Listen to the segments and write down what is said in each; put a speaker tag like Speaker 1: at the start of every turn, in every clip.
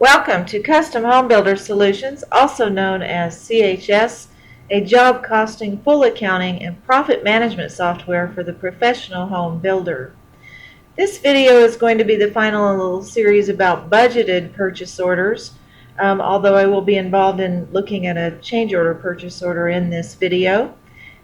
Speaker 1: Welcome to Custom Home Builder Solutions, also known as CHS, a job costing, full accounting, and profit management software for the professional home builder. This video is going to be the final in a little series about budgeted purchase orders, although I will be involved in looking at a change order purchase order in this video.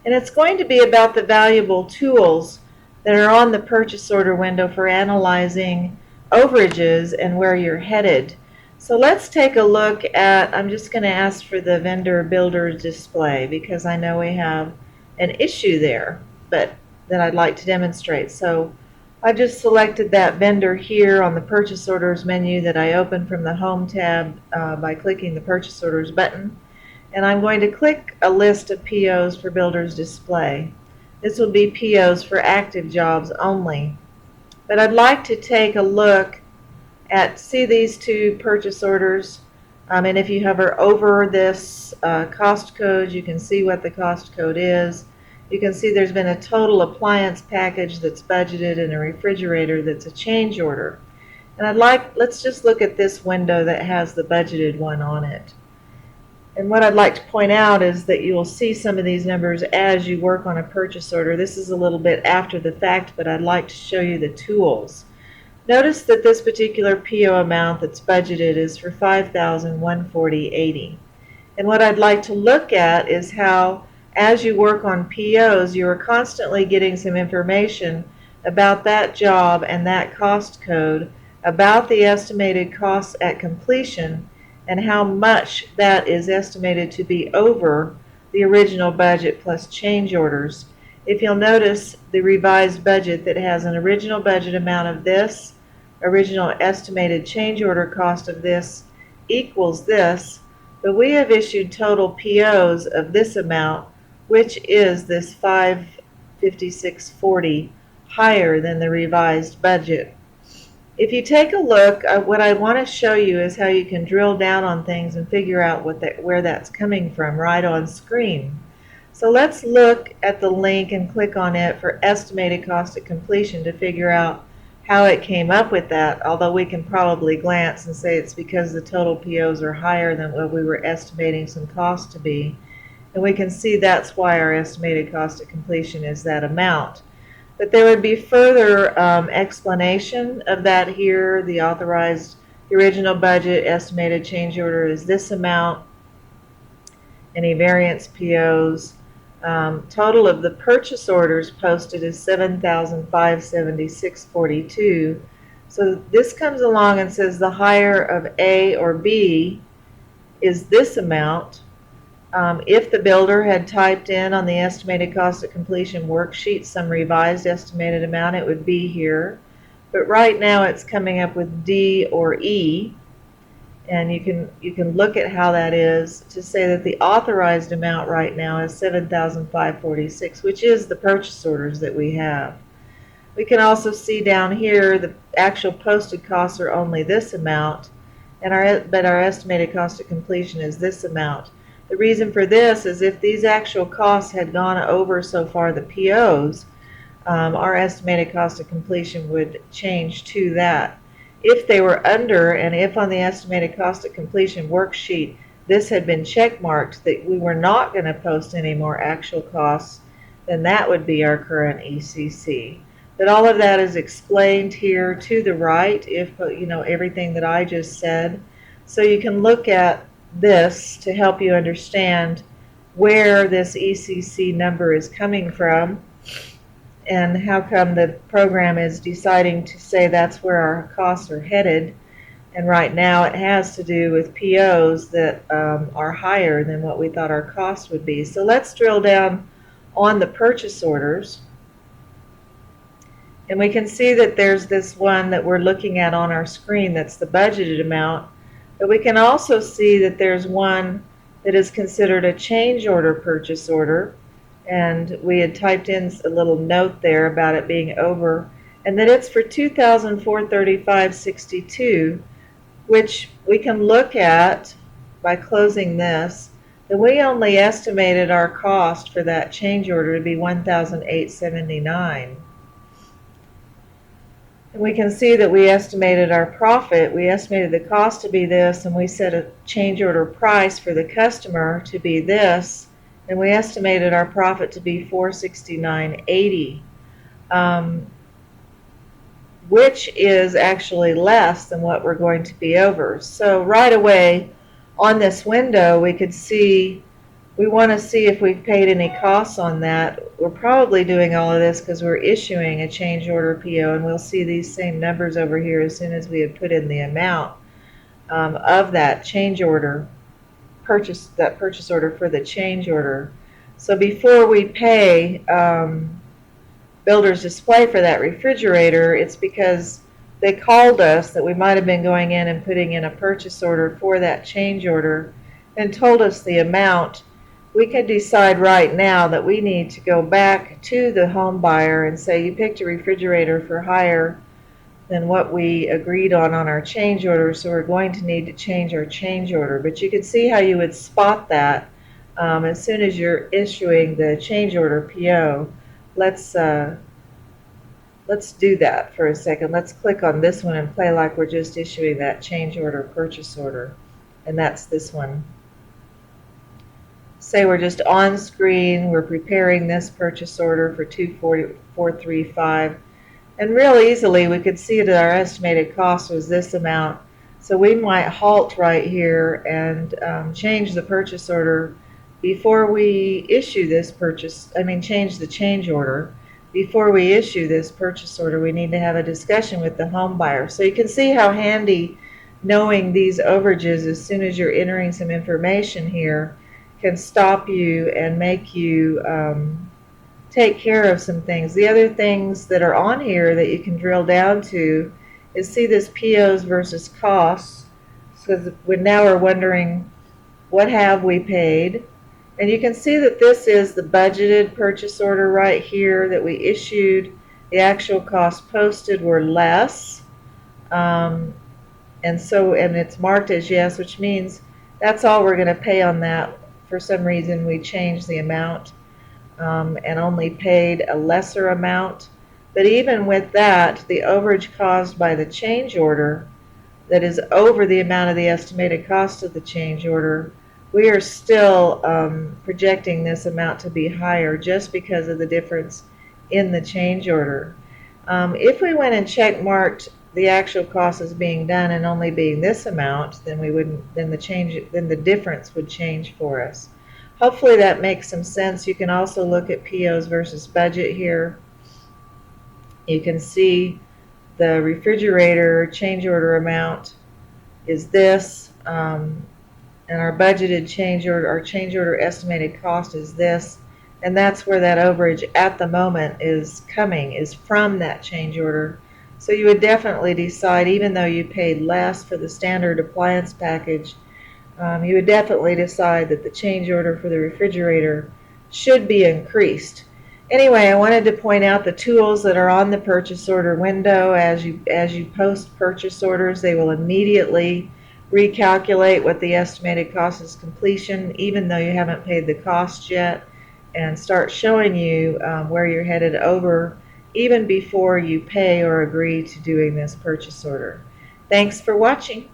Speaker 1: And it's going to be about the valuable tools that are on the purchase order window for analyzing overages and where you're headed. So let's take a look at, I'm just going to ask for the vendor builder display because I know we have an issue there, but that I'd like to demonstrate. So I've just selected that vendor here on the purchase orders menu that I opened from the home tab by clicking the purchase orders button. And I'm going to click a list of POs for builders display. This will be POs for active jobs only. But I'd like to take a look at, see these two purchase orders, and if you hover over this cost code, you can see what the cost code is. You can see there's been a total appliance package that's budgeted and a refrigerator that's a change order. And let's just look at this window that has the budgeted one on it. And what I'd like to point out is that you will see some of these numbers as you work on a purchase order. This is a little bit after the fact, but I'd like to show you the tools. Notice that this particular PO amount that's budgeted is for $5,140.80. And what I'd like to look at is how, as you work on POs, you are constantly getting some information about that job and that cost code, about the estimated costs at completion, and how much that is estimated to be over the original budget plus change orders. If you'll notice the revised budget that has an original budget amount of this, original estimated change order cost of this equals this, but we have issued total POs of this amount, which is this $556.40 higher than the revised budget. If you take a look, what I want to show you is how you can drill down on things and figure out where that's coming from right on screen. So let's look at the link and click on it for estimated cost at completion to figure out how it came up with that, although we can probably glance and say it's because the total POs are higher than what we were estimating some cost to be. And we can see that's why our estimated cost at completion is that amount. But there would be further explanation of that here. The original budget estimated change order is this amount. Any variance POs. Total of the purchase orders posted is $7,576.42. So this comes along and says the higher of A or B is this amount. If the builder had typed in on the estimated cost of completion worksheet some revised estimated amount, it would be here. But right now it's coming up with D or E. And you can look at how that is to say that the authorized amount right now is $7,546, which is the purchase orders that we have. We can also see down here the actual posted costs are only this amount, but our estimated cost of completion is this amount. The reason for this is if these actual costs had gone over so far the POs, our estimated cost of completion would change to that. If they were under, and if on the estimated cost of completion worksheet this had been check marked that we were not going to post any more actual costs, then that would be our current ECC. But all of that is explained here to the right, if everything that I just said. So you can look at this to help you understand where this ECC number is coming from and how come the program is deciding to say that's where our costs are headed. And right now it has to do with POs that are higher than what we thought our costs would be. So let's drill down on the purchase orders. And we can see that there's this one that we're looking at on our screen that's the budgeted amount. But we can also see that there's one that is considered a change order purchase order. And we had typed in a little note there about it being over, and that it's for $2,435.62, which we can look at by closing this. That we only estimated our cost for that change order to be $1,879. And we can see that we estimated our profit. We estimated the cost to be this, and we set a change order price for the customer to be this, and we estimated our profit to be $469.80, which is actually less than what we're going to be over. So right away on this window, we could see we want to see if we've paid any costs on that. We're probably doing all of this because we're issuing a change order PO, and we'll see these same numbers over here as soon as we have put in the amount of that change order, purchase order for the change order. So before we pay Builder's Display for that refrigerator, it's because they called us that we might have been going in and putting in a purchase order for that change order and told us the amount. We could decide right now that we need to go back to the home buyer and say, you picked a refrigerator for higher than what we agreed on our change order, so we're going to need to change our change order. But you can see how you would spot that as soon as you're issuing the change order PO. Let's do that for a second. Let's click on this one and play like we're just issuing that change order purchase order, and that's this one. Say we're just on screen, we're preparing this purchase order for $244.35, and real easily we could see that our estimated cost was this amount. So we might halt right here and change the purchase order before we issue this change the change order. Before we issue this purchase order, we need to have a discussion with the home buyer. So you can see how handy knowing these overages as soon as you're entering some information here can stop you and make you take care of some things. The other things that are on here that you can drill down to is see this POs versus costs. So now we're wondering, what have we paid? And you can see that this is the budgeted purchase order right here that we issued. The actual costs posted were less. And it's marked as yes, which means that's all we're going to pay on that. For some reason, we changed the amount and only paid a lesser amount. But even with that, the overage caused by the change order that is over the amount of the estimated cost of the change order, we are still projecting this amount to be higher just because of the difference in the change order. If we went and check marked the actual cost as being done and only being this amount, then the difference would change for us. Hopefully that makes some sense. You can also look at POs versus budget here. You can see the refrigerator change order amount is this, and our budgeted change order estimated cost is this, and that's where that overage at the moment is from that change order. So you would definitely decide, even though you paid less for the standard appliance package, you would definitely decide that the change order for the refrigerator should be increased. Anyway, I wanted to point out the tools that are on the purchase order window. As you post purchase orders, they will immediately recalculate what the estimated cost is completion, even though you haven't paid the cost yet, and start showing you where you're headed over even before you pay or agree to doing this purchase order. Thanks for watching.